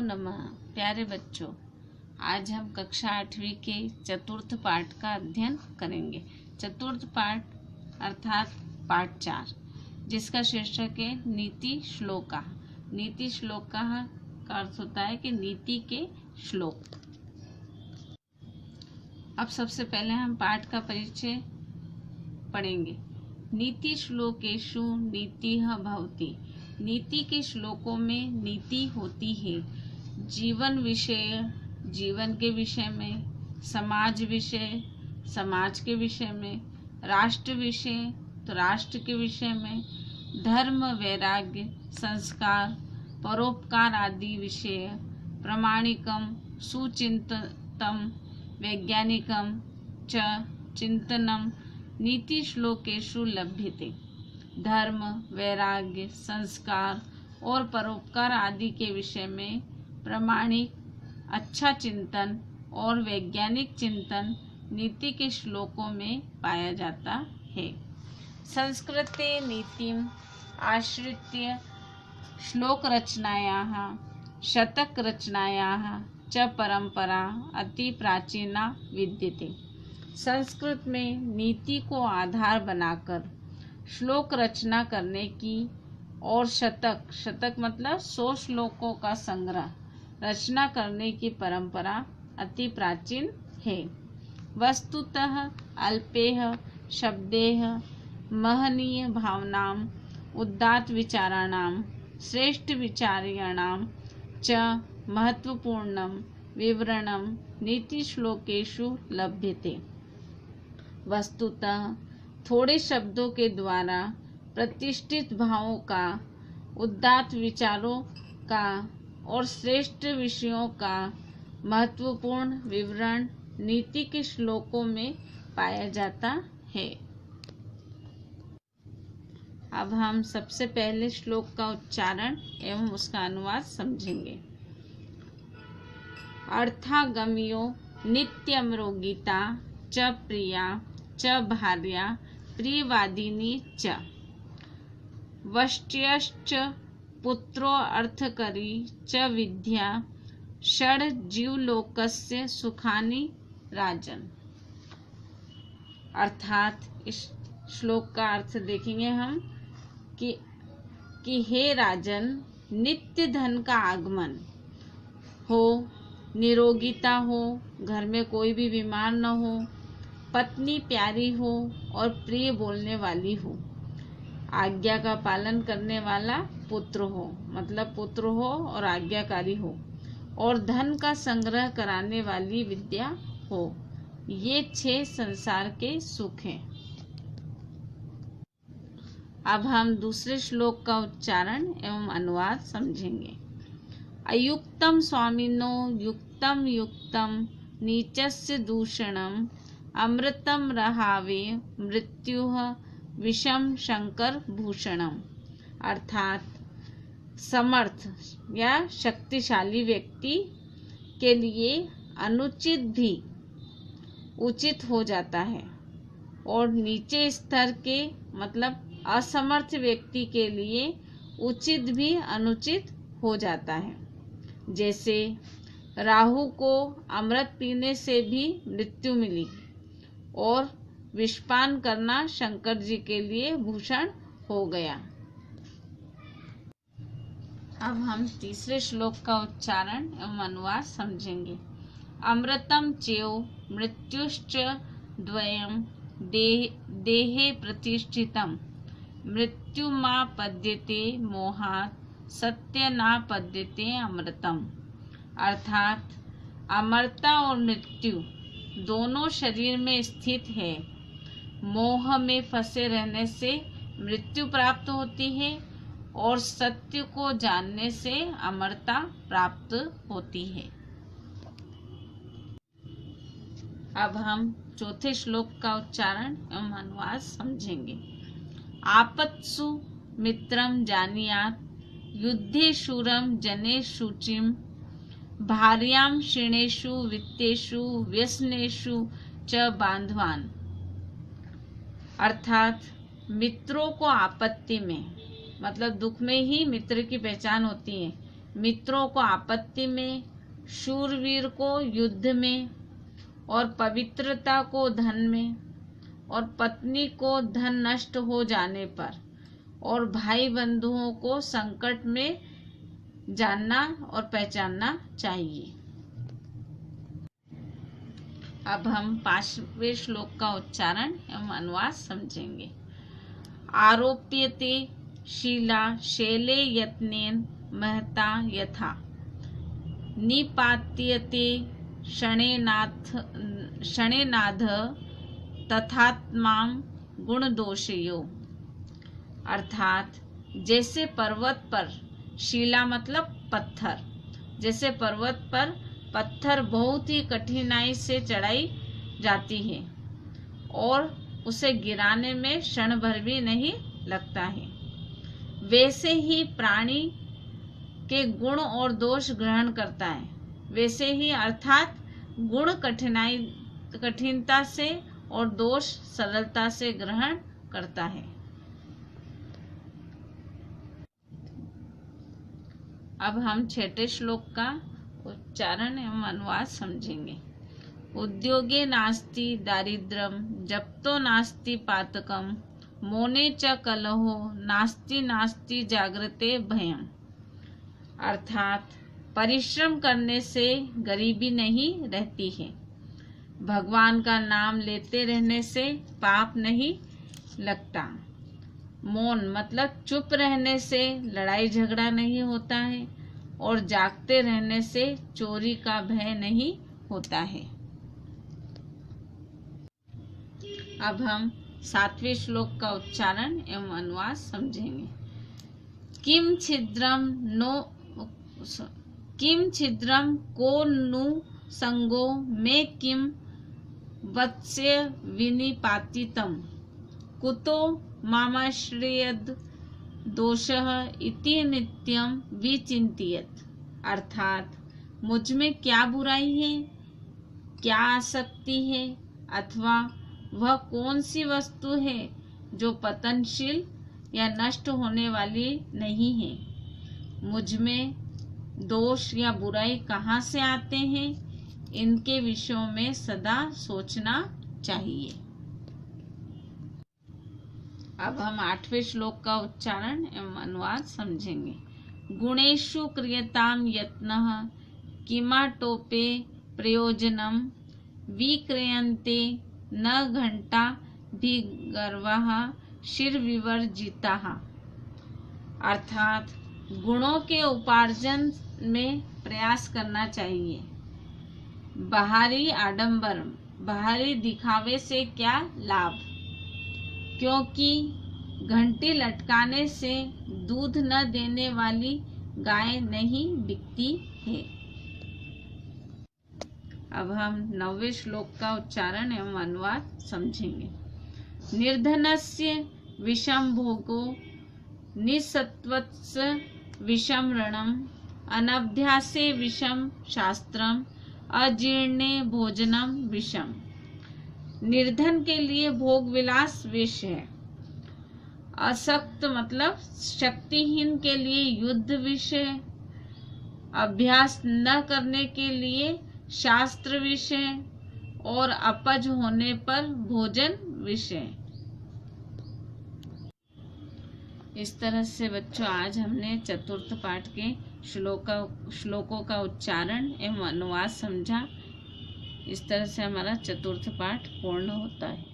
नमः। प्यारे बच्चों, आज हम कक्षा 8वीं के चतुर्थ पाठ का अध्ययन करेंगे। चतुर्थ पाठ अर्थात पाठ 4, जिसका शीर्षक है नीति श्लोका। नीति श्लोका का अर्थ होता है कि नीति के श्लोक। अब सबसे पहले हम पाठ का परिचय पढ़ेंगे। नीति श्लोकेषु नीतिः भवति। नीति के श्लोकों में नीति होती है। जीवन विषय, जीवन के विषय में, समाज विषय, समाज के विषय में, राष्ट्र विषय, तो राष्ट्र के विषय में, धर्म, वैराग्य, संस्कार, परोपकार आदि विषय, प्रामाणिकम, सुचिंतनम, वैज्ञानिकम च चिंतनम नीति श्लोकेषु लभ्यते। धर्म, वैराग्य, संस्कार और परोपकार आदि के विषय में प्रामाणिक, अच्छा चिंतन और वैज्ञानिक चिंतन नीति के श्लोकों में पाया जाता है। संस्कृते नीतिम आश्रित्य श्लोक रचनायाः, शतक रचनायाः च परंपरा अति प्राचीना विद्यते। संस्कृत में नीति को आधार बनाकर श्लोक रचना करने की और शतक मतलब 100 श्लोकों का संग्रह रचना करने की परंपरा अति प्राचीन है। वस्तुतः अल्पेह शब्देह महनीय भावनाम उदात्त विचाराणाम श्रेष्ठ विचार्याणाम च महत्वपूर्णम विवरणम नीति श्लोकेषु लभ्यते। वस्तुतः थोड़े शब्दों के द्वारा प्रतिष्ठित भावों का, उदात्त विचारों का और श्रेष्ठ विषयों का महत्वपूर्ण विवरण नीति के श्लोकों में पाया जाता है। अब हम सबसे पहले श्लोक का उच्चारण एवं उसका अनुवाद समझेंगे। अर्थागम्यो नित्यमरो गीता च प्रिया च भार्या प्रियवादिनी च वष्ट्यश्च पुत्रो अर्थकरी च विद्या षड जीवलोकस्य सुखानि राजन। अर्थात इस श्लोक का अर्थ देखेंगे हम कि हे राजन, नित्य धन का आगमन हो, निरोगिता हो, घर में कोई भी बीमार न हो, पत्नी प्यारी हो और प्रिय बोलने वाली हो, आज्ञा का पालन करने वाला पुत्र हो, मतलब पुत्र हो और आज्ञाकारी हो, और धन का संग्रह कराने वाली विद्या हो। ये 6 संसार के सुख हैं। अब हम दूसरे श्लोक का उच्चारण एवं अनुवाद समझेंगे। अयुक्तम स्वामिनो युक्तम युक्तम नीचस्य दूषणम अमृतम रहावे मृत्युः विषम शंकर भूषणम। अर्थात समर्थ या शक्तिशाली व्यक्ति के लिए अनुचित भी उचित हो जाता है और नीचे स्तर के मतलब असमर्थ व्यक्ति के लिए उचित भी अनुचित हो जाता है। जैसे राहु को अमृत पीने से भी मृत्यु मिली और विषपान करना शंकर जी के लिए भूषण हो गया। अब हम तीसरे श्लोक का उच्चारण एवं अनुवाद समझेंगे। अमृतम चेयो मृत्युश्च द्वयम देहे प्रतिष्ठितम मृत्युमापद्यते मोहात् सत्यनापद्यते अमृतम। अर्थात अमरता और मृत्यु दोनों शरीर में स्थित है। मोह में फंसे रहने से मृत्यु प्राप्त होती है और सत्य को जानने से अमरता प्राप्त होती है। अब हम चौथे श्लोक का उच्चारण एवं अनुवाद समझेंगे। आपत्सु मित्रम जानीयात् युद्धे शूरम जने शुचिम भार्याम क्षीणेषु वित्तेषु व्यसनेषु च बांधवान। अर्थात मित्रों को आपत्ति में मतलब दुख में ही मित्र की पहचान होती है। मित्रों को आपत्ति में, शूरवीर को युद्ध में, और पवित्रता को धन में, और पत्नी को धन नष्ट हो जाने पर, और भाई बंधुओं को संकट में जानना और पहचानना चाहिए। अब हम 5वें श्लोक का उच्चारण एवं अनुवाद समझेंगे। आरोप्यते शीला शैले यत्नेन महता यथा, निपात्यते शणेनाथ तथात्मां गुणदोषयो। अर्थात जैसे पर्वत पर, शिला मतलब पत्थर, जैसे पर्वत पर पत्थर बहुत ही कठिनाई से चढ़ाई जाती है और उसे गिराने में क्षण भर भी नहीं लगता है, वैसे ही प्राणी के गुण और दोष ग्रहण करता है। वैसे ही अर्थात गुण कठिनता से और दोष सरलता से ग्रहण करता है। अब हम 6ठे श्लोक का उच्चारण एवं अनुवाद समझेंगे। उद्योगे नास्ति दारिद्र्यम जप्तो नास्ति पातकम, मौने च कलहो नास्ति नास्ति जागृते भयम। अर्थात परिश्रम करने से गरीबी नहीं रहती है, भगवान का नाम लेते रहने से पाप नहीं लगता, मौन मतलब चुप रहने से लड़ाई झगड़ा नहीं होता है, और जागते रहने से चोरी का भय नहीं होता है। अब हम 7वें श्लोक का उच्चारण एवं अनुवाद समझेंगे। किम छिद्रम को नु संगो मे किम वत्स्य विनिपातितम, कुतो मामाश्रयद दोषः इति नित्यम विचिंतियत। अर्थात मुझ में क्या बुराई है, क्या आसक्ति है, अथवा वह कौन सी वस्तु है जो पतनशील या नष्ट होने वाली नहीं है। मुझ में दोष या बुराई कहाँ से आते हैं, इनके विषयों में सदा सोचना चाहिए। अब हम 8वें श्लोक का उच्चारण एवं अनुवाद समझेंगे। गुणेषु क्रियताम यत्नः किमाटोपे प्रयोजनम, विक्रियन्ते न घंटा भिगर्वः शिरविवर्जिताः। अर्थात गुणों के उपार्जन में प्रयास करना चाहिए। बाहरी आडंबर, बाहरी दिखावे से क्या लाभ, क्योंकि घंटी लटकाने से दूध न देने वाली गाय नहीं बिकती है। अब हम 9वें श्लोक का उच्चारण एवं अनुवाद समझेंगे। निर्धनस्य विषम भोगो निसत्वस्य विषम ऋणम, अनभ्यासे विषम शास्त्रम, अजीर्णे भोजनम विषम। निर्धन के लिए भोग विलास विष है, असक्त मतलब शक्तिहीन के लिए युद्ध विष है, अभ्यास न करने के लिए शास्त्र विष है, और अपच होने पर भोजन विष है। इस तरह से बच्चों आज हमने चतुर्थ पाठ के श्लोकों का उच्चारण एवं अनुवाद समझा। इस तरह से हमारा चतुर्थ पाठ पूर्ण होता है।